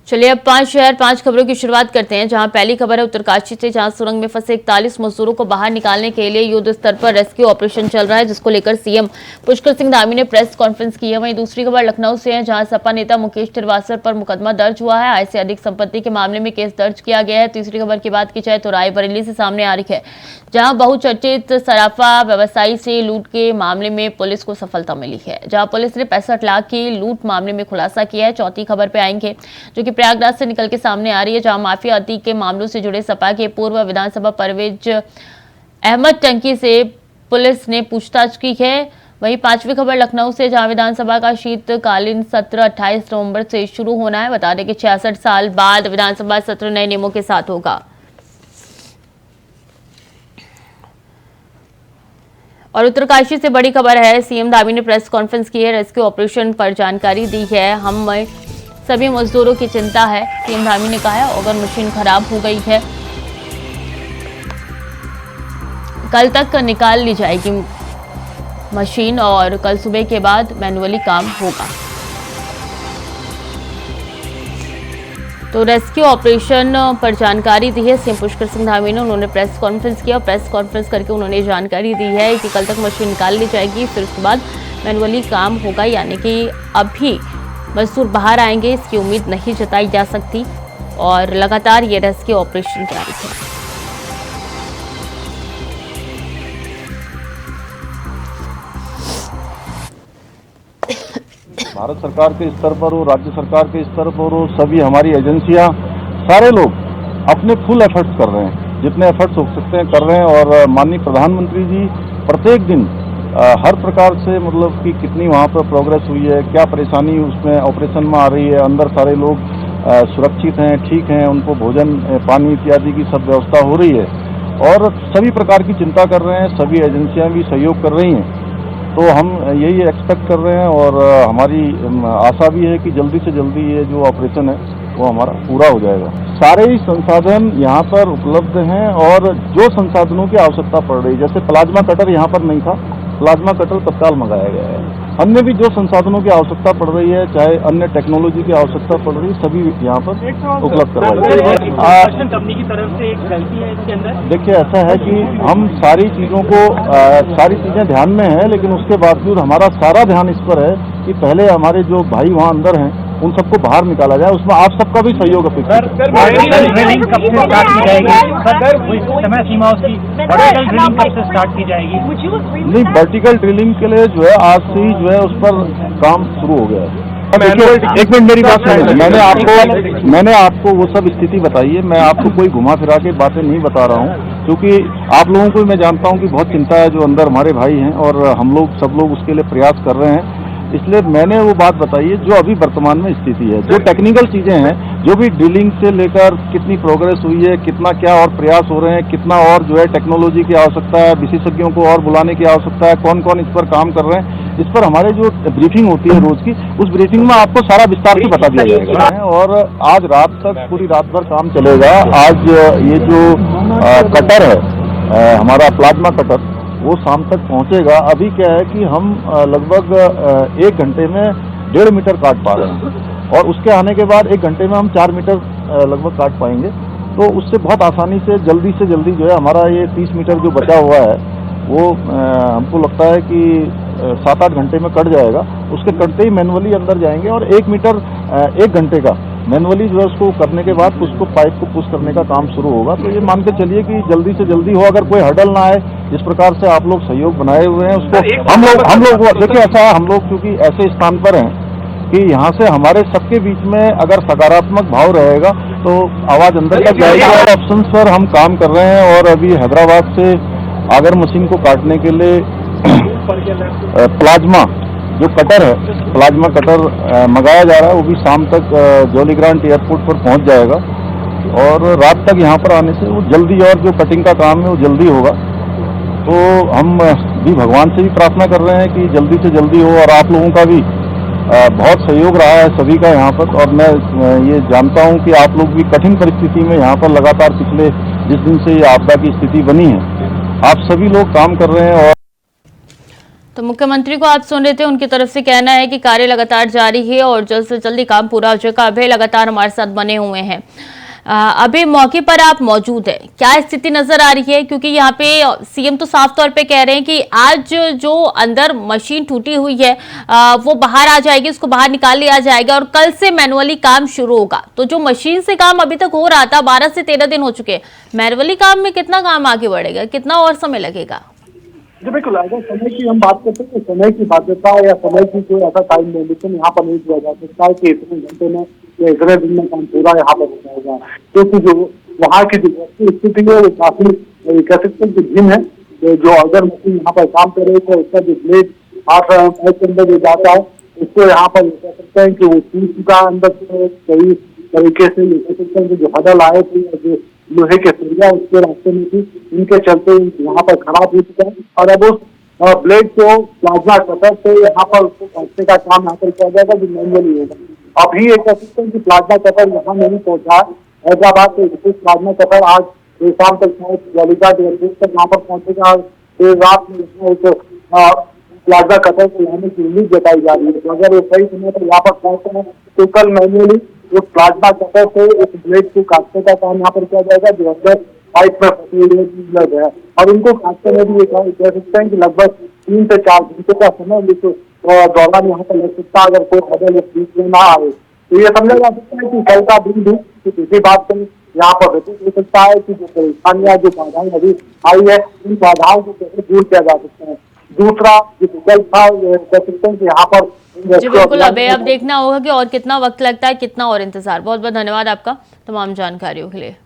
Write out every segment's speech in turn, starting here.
चलिए अब 5 शहर 5 खबरों की शुरुआत करते हैं, जहां पहली खबर है उत्तरकाशी से, जहां सुरंग में फंसे 41 मजदूरों को बाहर निकालने के लिए युद्ध स्तर पर रेस्क्यू ऑपरेशन चल रहा है, जिसको लेकर सीएम पुष्कर सिंह धामी ने प्रेस कॉन्फ्रेंस की है। वहीं दूसरी खबर लखनऊ से है, जहां सपा नेता मुकेश तिरवासर पर मुकदमा दर्ज हुआ है। आय से अधिक संपत्ति के मामले में केस दर्ज किया गया है। तीसरी खबर की बात की जाए तो रायबरेली से सामने आ रही है, जहां बहुचर्चित सराफा व्यवसायी से लूट के मामले में पुलिस को सफलता मिली है, जहां पुलिस ने 65 लाख की लूट मामले में खुलासा किया है। चौथी खबर पे आएंगे, जो कि प्रयागराज से निकल के सामने आ रही है, जहां माफिया अतीक के मामलों से जुड़े सपा के पूर्व विधानसभा परवेज अहमद टंकी से पुलिस ने पूछताछ की है। वहीं पांचवी खबर लखनऊ से, जहां विधानसभा का शीतकालीन सत्र 28 नवंबर से शुरू होना है। बता दें कि 66 साल बाद विधानसभा सत्र नए नियमों के साथ होगा। और उत्तरकाशी से बड़ी खबर है, सीएम धामी ने प्रेस कॉन्फ्रेंस की है, रेस्क्यू ऑपरेशन पर जानकारी दी है। हम सभी मजदूरों की चिंता है, सीएम धामी ने कहा है। अगर मशीन खराब हो गई है, कल तक निकाल ली जाएगी मशीन और कल सुबह के बाद मैनुअली काम होगा। तो रेस्क्यू ऑपरेशन पर जानकारी दी है सीएम पुष्कर सिंह धामी ने। उन्होंने प्रेस कॉन्फ्रेंस किया, प्रेस कॉन्फ्रेंस करके उन्होंने जानकारी दी है कि कल तक मशीन निकाल ली जाएगी, फिर उसके बाद मैनुअली काम होगा, यानी कि अभी मजदूर बाहर आएंगे इसकी उम्मीद नहीं जताई जा सकती। और लगातार ये रेस्क्यू ऑपरेशन जारी है। भारत सरकार के स्तर पर हो, राज्य सरकार के स्तर पर हो, सभी हमारी एजेंसियां, सारे लोग अपने फुल एफर्ट्स कर रहे हैं, जितने एफर्ट्स हो सकते हैं कर रहे हैं। और माननीय प्रधानमंत्री जी प्रत्येक दिन हर प्रकार से, मतलब कि कितनी वहाँ पर प्रोग्रेस हुई है, क्या परेशानी उसमें ऑपरेशन में आ रही है, अंदर सारे लोग सुरक्षित हैं, ठीक हैं, उनको भोजन पानी इत्यादि की सब व्यवस्था हो रही है और सभी प्रकार की चिंता कर रहे हैं। सभी एजेंसियां भी सहयोग कर रही हैं, तो हम यही एक्सपेक्ट कर रहे हैं और हमारी आशा भी है कि जल्दी से जल्दी ये जो ऑपरेशन है वो हमारा पूरा हो जाएगा। सारे ही संसाधन यहाँ पर उपलब्ध हैं और जो संसाधनों की आवश्यकता पड़ रही है, जैसे प्लाज्मा कटर यहाँ पर नहीं था, प्लाज्मा कटर तत्काल मंगाया गया है। अन्य भी जो संसाधनों की आवश्यकता पड़ रही है, चाहे अन्य टेक्नोलॉजी की आवश्यकता पड़ रही है, सभी यहाँ पर उपलब्ध करवाई जाएगी। कंपनी की तरफ से एक गलती है इसके अंदर। देखिए, ऐसा है कि हम सारी चीज़ों को सारी चीज़ें ध्यान में हैं, लेकिन उसके बावजूद हमारा सारा ध्यान इस पर है कि पहले हमारे जो भाई वहाँ अंदर हैं उन सबको बाहर निकाला जाए। उसमें आप सबका भी सहयोग अपेक्षित है। ड्रिलिंग कब से स्टार्ट की जाएगी? समय सीमा उसकी वर्टिकल ड्रिलिंग कब से स्टार्ट की जाएगी? नहीं, वर्टिकल ड्रिलिंग के लिए जो है आज से ही जो है उस पर काम शुरू हो गया है। एक मिनट मेरी बात सुनिए, मैंने आपको वो सब स्थिति बताई है। मैं आपको कोई घुमा फिरा के बातें नहीं बता रहा हूँ, क्योंकि आप लोगों को मैं जानता हूँ कि बहुत चिंता है जो अंदर हमारे भाई हैं और हम लोग सब लोग उसके लिए प्रयास कर रहे हैं। इसलिए मैंने वो बात बताई है जो अभी वर्तमान में स्थिति है। जो टेक्निकल चीज़ें हैं, जो भी ड्रिलिंग से लेकर कितनी प्रोग्रेस हुई है, कितना क्या और प्रयास हो रहे हैं, कितना और जो है टेक्नोलॉजी की आवश्यकता है, विशेषज्ञों को और बुलाने की आवश्यकता है, कौन कौन इस पर काम कर रहे हैं, इस पर हमारे जो ब्रीफिंग होती है रोज की, उस ब्रीफिंग में आपको सारा विस्तार से बता दिया जाएगा। और आज रात तक पूरी रात भर काम चलेगा। आज ये जो कटर है हमारा प्लाज्मा कटर, वो शाम तक पहुंचेगा। अभी क्या है कि हम लगभग 1 घंटे में 1.5 मीटर काट पा रहे हैं और उसके आने के बाद 1 घंटे में हम 4 मीटर लगभग काट पाएंगे। तो उससे बहुत आसानी से जल्दी जो है हमारा ये 30 मीटर जो बचा हुआ है वो हमको लगता है कि 7-8 घंटे में कट जाएगा। उसके कटते ही मैनुअली अंदर जाएंगे और 1 मीटर 1 घंटे का मैनुअली जो है उसको करने के बाद उसको पाइप को पुश करने का काम शुरू होगा। तो ये मान के चलिए कि जल्दी से जल्दी हो, अगर कोई हर्डल ना आए। जिस प्रकार से आप लोग सहयोग बनाए हुए हैं उसको हम लोग देखिए, ऐसा है, हम लोग क्योंकि ऐसे स्थान पर हैं कि यहाँ से हमारे सबके बीच में अगर सकारात्मक भाव रहेगा तो आवाज अंदर तक जाएगी। ऑप्शन पर हम काम कर रहे हैं और अभी हैदराबाद से आगर मशीन को काटने के लिए प्लाज्मा जो कटर है, प्लाज्मा कटर मंगाया जा रहा है। वो भी शाम तक जॉली ग्रांट एयरपोर्ट पर पहुंच जाएगा और रात तक यहाँ पर आने से वो जल्दी, और जो कटिंग का काम है वो जल्दी होगा। तो हम भी भगवान से भी प्रार्थना कर रहे हैं कि जल्दी से जल्दी हो और आप लोगों का भी बहुत सहयोग रहा है सभी का यहाँ पर। और मैं ये जानता हूँ कि आप लोग भी कठिन परिस्थिति में यहाँ पर लगातार पिछले जिस दिन से ये आपदा की स्थिति बनी है, आप सभी लोग काम कर रहे हैं। और तो मुख्यमंत्री को आप सुन रहे थे, उनकी तरफ से कहना है कि कार्य लगातार जारी है और जल्द से जल्दी काम पूरा हो जाएगा। अभय लगातार हमारे साथ बने हुए हैं। अभी मौके पर आप मौजूद है, क्या स्थिति नजर आ रही है? क्योंकि यहाँ पे सीएम तो साफ तौर पे कह रहे हैं कि आज जो अंदर मशीन टूटी हुई है वो बाहर आ जाएगी, उसको बाहर निकाल लिया जाएगा और कल से मैनुअली काम शुरू होगा। तो जो मशीन से काम अभी तक हो रहा था, 12 से 13 दिन हो चुके हैं, मैनुअली काम में कितना काम आगे बढ़ेगा, कितना और समय लगेगा? जी बिल्कुल, अगर समय की हम बात करते हैं तो समय की बाध्यता या समय की कोई ऐसा टाइम लिमिटेशन यहाँ पर नहीं किया जा सकता है कि इतने घंटे में या इतने दिन में काम पूरा यहाँ पर हो जाएगा, क्योंकि जो वहाँ की जो स्थिति है वो काफी कह सकते हैं कि भिन्न है। जो अगर मशीन यहाँ पर काम कर रही है उसका जो ब्लेड पाइप के अंदर जो जाता है उसको यहाँ पर कह सकते हैं कि वो टूट चुका अंदर से सही तरीके से। ये कह सकते हैं कि जो हडल आए थे जो लोहे के सरिया उसके रास्ते में थी, इनके चलते यहाँ पर खराब हो चुका है और अब उस ब्लेड को प्लाज्मा कटर से यहाँ पर उसको काटने का काम यहाँ पर किया जाएगा जो मैनुअली होगा। अभी ये कह सकते हैं कि प्लाज्मा कटर यहाँ नहीं पहुंचा। हैदराबाद से विशेष प्लाज्मा कटर आज देर शाम तक जलीघाट एयरपोर्ट तक यहाँ पर पहुंचेगा। देर रात में एक प्लाज्मा कटर को लाने की उम्मीद जताई जा रही है। तो अगर वो सही समय पर यहाँ पर पहुंचते हैं तो कल मैनुअली उस प्लाज्मा कटर से उस ब्लेड को काटने का काम यहाँ पर किया जाएगा जो अंदर पाइप में फंसी हुई है और उनको काटने में भी कह सकते हैं कि लगभग 3 से 4 घंटे का समय दौरान यहाँ पर लग सकता है अगर कोई बदल बीच में ना आए। तो ये समझा जा सकता है कि कल का दिन भी किसी बात से यहाँ पर व्यतीत हो सकता है कि जो परेशानियां जो बाधाएं अभी आई है उन बाधाओं को कैसे दूर किया जा सकता है। दूसरा जो विकल्प था कह सकते हैं कि यहाँ पर जी बिल्कुल, अब देखना होगा कि और कितना वक्त लगता है, कितना और इंतजार। बहुत बहुत धन्यवाद आपका तमाम जानकारियों के लिए।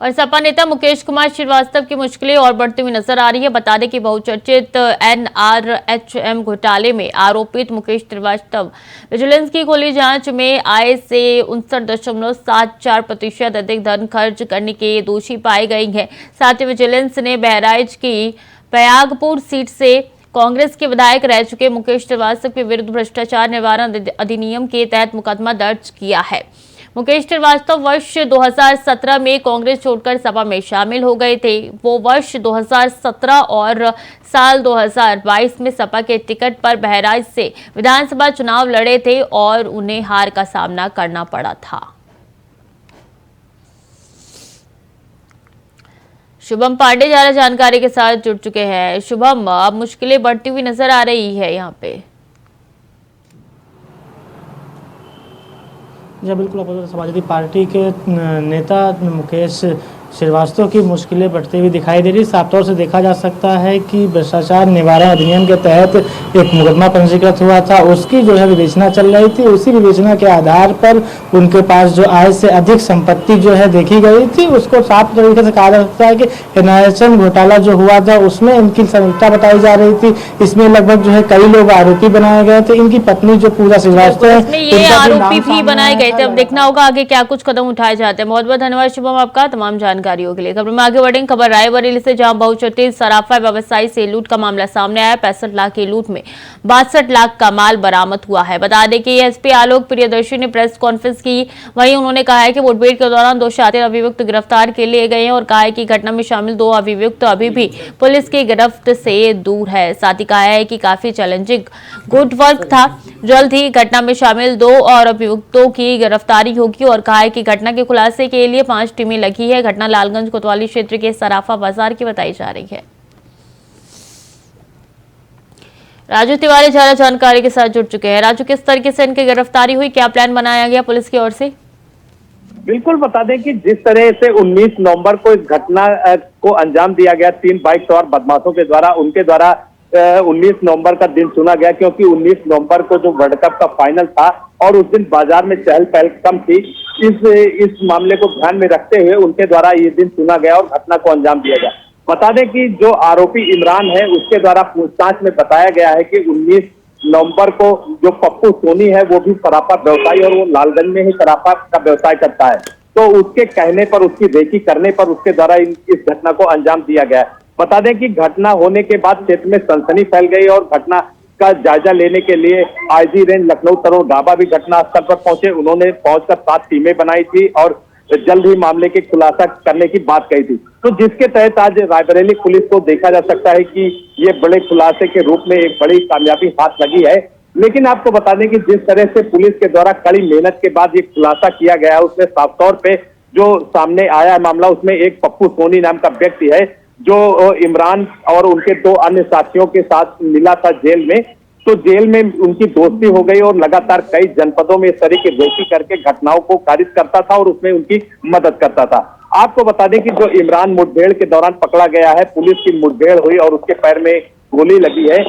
और सपा नेता मुकेश कुमार श्रीवास्तव की मुश्किलें और बढ़ती हुई नजर आ रही है। बता दें कि बहुचर्चित NRHM घोटाले में आरोपित मुकेश श्रीवास्तव विजिलेंस की खुली जांच में आय से 59.74% अधिक धन खर्च करने के दोषी पाई गई है। साथ ही विजिलेंस ने बहराइच की प्रयागपुर सीट से कांग्रेस के विधायक रह चुके मुकेश श्रीवास्तव के विरुद्ध भ्रष्टाचार निवारण अधिनियम के तहत मुकदमा दर्ज किया है। मुकेश श्रीवास्तव वर्ष 2017 में कांग्रेस छोड़कर सपा में शामिल हो गए थे। वो वर्ष 2017 और साल 2022 में सपा के टिकट पर बहराइच से विधानसभा चुनाव लड़े थे और उन्हें हार का सामना करना पड़ा था। शुभम पांडे ज्यादा जानकारी के साथ जुड़ चुके हैं। शुभम, अब मुश्किलें बढ़ती हुई नजर आ रही है यहाँ पे। जी बिल्कुल, समाजवादी पार्टी के नेता मुकेश श्रीवास्तव की मुश्किलें बढ़ती हुई दिखाई दे रही। साफ तौर से देखा जा सकता है कि भ्रष्टाचार निवारण अधिनियम के तहत एक मुकदमा पंजीकृत हुआ था, उसकी जो है विवेचना चल रही थी। उसी विवेचना के आधार पर उनके पास जो आय से अधिक संपत्ति जो है देखी गई थी, उसको साफ तरीके से कहा जा सकता है कि NRHM घोटाला जो हुआ था उसमें इनकी संलिप्तता बताई जा रही थी। इसमें लगभग जो है कई लोग आरोपी बनाए गए थे। इनकी पत्नी जो पूजा श्रीवास्तव है, ये आरोपी भी बनाए गए थे। अब देखना होगा आगे क्या कुछ कदम उठाए जाते हैं। बहुत बहुत धन्यवाद शुभम आपका तमाम जानकारियों के लिए। खबर में आगे बढ़ेंगे। खबर रायबरेली से, जहां बहुचर्चित सराफा व्यवसायी से लूट का मामला सामने आया। 65 लाख की लूट में 62 लाख का माल बरामद हुआ है। बता दें कि एसपी आलोक प्रियदर्शी ने प्रेस कॉन्फ्रेंस की। वहीं उन्होंने कहा है कि मुठभेड़ के दौरान 2 शातिर अभियुक्त गिरफ्तार के लिए गए हैं और कहा है कि घटना में शामिल 2 अभियुक्त अभी भी पुलिस की गिरफ्त से दूर है। साथ ही कहा है कि काफी चैलेंजिंग गुड वर्क था। जल्द ही घटना में शामिल 2 और अभियुक्तों की गिरफ्तारी होगी और कहा है कि घटना के खुलासे के लिए 5 टीमें लगी है। घटना लालगंज कोतवाली क्षेत्र के सराफा बाजार की बताई जा रही है। राजू तिवारी ज्यादा जानकारी के साथ जुड़ चुके हैं। राजू, किस तरीके से इनकी गिरफ्तारी हुई, क्या प्लान बनाया गया पुलिस की ओर से? बिल्कुल, बता दें कि जिस तरह से 19 नवंबर को इस घटना को अंजाम दिया गया 3 बाइक सवार बदमाशों के द्वारा, उनके द्वारा 19 नवंबर का दिन चुना गया क्योंकि 19 नवंबर को जो वर्ल्ड कप का फाइनल था और उस दिन बाजार में चहल पहल कम थी। इस मामले को ध्यान में रखते हुए उनके द्वारा ये दिन चुना गया और घटना को अंजाम दिया गया। बता दें कि जो आरोपी इमरान है उसके द्वारा पूछताछ में बताया गया है कि 19 नवंबर को जो पप्पू सोनी है वो भी सराफा व्यवसायी और वो लालगंज में ही सराफा का व्यवसाय करता है, तो उसके कहने पर, उसकी रेकी करने पर उसके द्वारा इस घटना को अंजाम दिया गया है। बता दें कि घटना होने के बाद क्षेत्र में सनसनी फैल गई और घटना का जायजा लेने के लिए आईजी रेंज लखनऊ तरुण ढाबा भी घटना स्थल पर पहुंचे। उन्होंने पहुंचकर 7 टीमें बनाई थी और जल्द ही मामले के खुलासा करने की बात कही थी। तो जिसके तहत आज रायबरेली पुलिस को देखा जा सकता है कि ये बड़े खुलासे के रूप में एक बड़ी कामयाबी हाथ लगी है। लेकिन आपको बता दें कि जिस तरह से पुलिस के द्वारा कड़ी मेहनत के बाद ये खुलासा किया गया है, उसमें साफ तौर पे जो सामने आया है मामला, उसमें एक पप्पू सोनी नाम का व्यक्ति है जो इमरान और उनके 2 अन्य साथियों के साथ मिला था जेल में। तो जेल में उनकी दोस्ती हो गई और लगातार कई जनपदों में इस तरह की रेकी करके घटनाओं को खारिज करता था और उसमें उनकी मदद करता था। आपको बता दें कि जो इमरान मुठभेड़ के दौरान पकड़ा गया है, पुलिस की मुठभेड़ हुई और उसके पैर में गोली लगी है।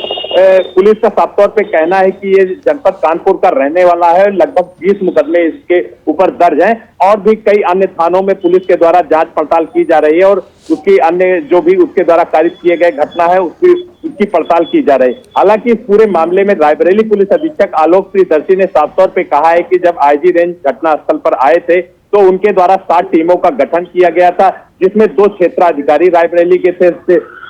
पुलिस का साफ तौर पे कहना है कि ये जनपद कानपुर का रहने वाला है। लगभग 20 मुकदमे इसके ऊपर दर्ज हैं और भी कई अन्य थानों में पुलिस के द्वारा जांच पड़ताल की जा रही है और उसकी अन्य जो भी उसके द्वारा कारिज किए गए घटना है उसकी पड़ताल की जा रही है। हालांकि इस पूरे मामले में रायबरेली पुलिस अधीक्षक आलोक प्रियदर्शी ने साफ तौर पे कहा है कि जब आईजी रेंज घटना स्थल पर आए थे तो उनके द्वारा 7 टीमों का गठन किया गया था, जिसमें 2 क्षेत्राधिकारी रायबरेली के थे,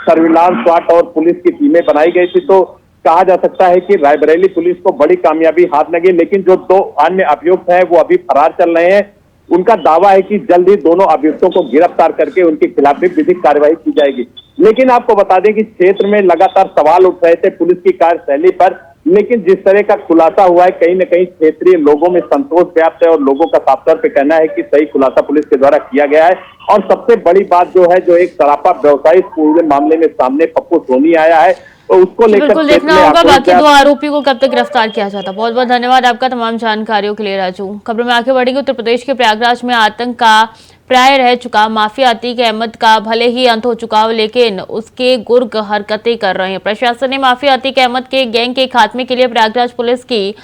सर्विलांस, स्वाट और पुलिस की टीमें बनाई गई थी। तो कहा जा सकता है कि रायबरेली पुलिस को बड़ी कामयाबी हाथ लगी। लेकिन जो 2 अन्य अभियुक्त हैं वो अभी फरार चल रहे हैं। उनका दावा है कि जल्द ही दोनों अभियुक्तों को गिरफ्तार करके उनके खिलाफ भी विधिक कार्रवाई की जाएगी। लेकिन आपको बता दें कि क्षेत्र में लगातार सवाल उठ रहे थे पुलिस की कार्यशैली पर, लेकिन जिस तरह का खुलासा हुआ है कहीं न कहीं क्षेत्रीय लोगों में संतोष व्याप्त है और लोगों का साफ तौर पे कहना है कि सही खुलासा पुलिस के द्वारा किया गया है। और सबसे बड़ी बात जो है, जो एक सराफा व्यवसायी पूरे मामले में सामने पप्पू सोनी आया है, तो उसको लेकर बिल्कुल देखना होगा बाकी 2 आरोपियों को कब तक गिरफ्तार किया जाता। बहुत बहुत धन्यवाद आपका तमाम जानकारियों के लिए राजू। खबर में आगे बढ़ेंगे। उत्तर प्रदेश के प्रयागराज में आतंक का प्राय रह चुका माफिया अतीक अहमद का भले ही अंत हो चुका हो, लेकिन उसके गुर्ग हरकतें कर रहे हैं। प्रशासन ने माफिया अतीक अहमद के गैंग के खात्मे के लिए प्रयागराज पुलिस की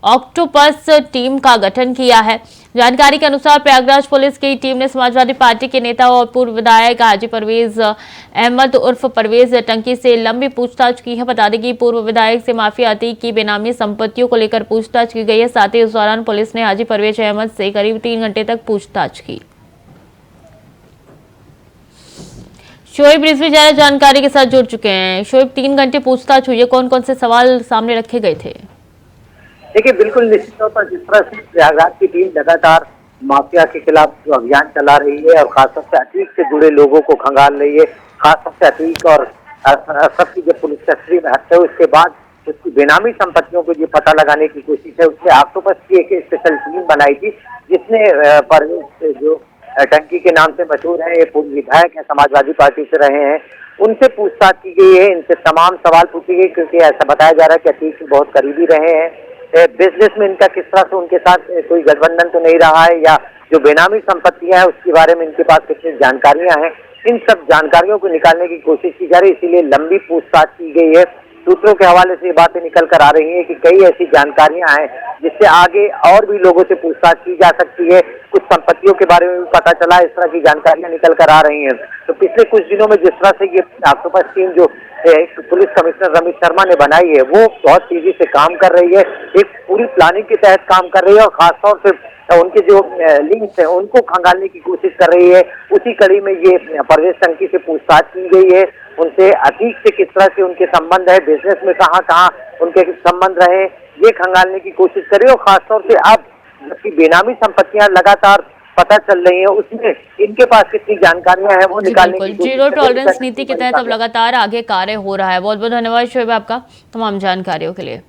ऑक्टोपस टीम का गठन किया है। जानकारी के अनुसार प्रयागराज पुलिस की टीम ने समाजवादी पार्टी के नेता और पूर्व विधायक हाजी परवेज अहमद उर्फ परवेज टंकी से लंबी पूछताछ की है। बता दें कि पूर्व विधायक से माफिया अतीक की बेनामी संपत्तियों को लेकर पूछताछ की गई है। साथ ही इस दौरान पुलिस ने हाजी परवेज अहमद से करीब 3 घंटे तक पूछताछ की। शोएब रिजवी ज्यादा जानकारी के साथ जुड़ चुके हैं। शोएब, 3 घंटे पूछताछ हुई है, कौन कौन से सवाल सामने रखे गए थे? देखिए, बिल्कुल निश्चित तौर पर जिस तरह से प्रयागराज की टीम लगातार माफिया के खिलाफ जो अभियान चला रही है और खासतौर से अतीक से जुड़े लोगों को खंगाल रही है, खासतौर से अतीक और असद की जब पुलिस कस्टडी में हटते हुए उसके बाद उसकी बेनामी संपत्तियों को ये पता लगाने की कोशिश है, उसने ऑक्टोपस की एक स्पेशल टीम बनाई थी जिसने परवेज जो टंकी के नाम से मशहूर है, ये पूर्व विधायक है, समाजवादी पार्टी से रहे हैं, उनसे पूछताछ की गई है। इनसे तमाम सवाल पूछे गए क्योंकि ऐसा बताया जा रहा है कि अतीक से बहुत करीबी रहे हैं। बिजनेस में इनका किस तरह से उनके साथ कोई गठबंधन तो नहीं रहा है, या जो बेनामी संपत्तियां हैं उसके बारे में इनके पास कितनी जानकारियां हैं, इन सब जानकारियों को निकालने की कोशिश की जा रही है। इसीलिए लंबी पूछताछ की गई है। सूत्रों के हवाले से ये बातें निकल कर आ रही हैं कि कई ऐसी जानकारियां हैं जिससे आगे और भी लोगों से पूछताछ की जा सकती है। कुछ संपत्तियों के बारे में भी पता चला, इस तरह की जानकारियां निकल कर आ रही हैं। तो पिछले कुछ दिनों में जिस तरह से ये ऑक्टोपस टीम जो पुलिस कमिश्नर रमेश शर्मा ने बनाई है वो बहुत तेजी से काम कर रही है, एक पूरी प्लानिंग के तहत काम कर रही है और खासतौर से उनके जो लिंक्स हैं उनको खंगालने की कोशिश कर रही है। उसी कड़ी में ये परवेज टंकी से पूछताछ की गई है, उनसे अतीक से किस तरह से उनके संबंध है, बिजनेस में कहाँ कहाँ उनके संबंध रहे, ये खंगालने की कोशिश कर रही है। और खासतौर से अब जबकि बेनामी संपत्तियां लगातार पता चल रही है, उसमें इनके पास कितनी जानकारियां हैं वो निकालने की कोशिश। जीरो टॉलरेंस नीति के तहत अब लगातार आगे कार्य हो रहा है। बहुत बहुत धन्यवाद शोएब आपका तमाम जानकारियों के लिए।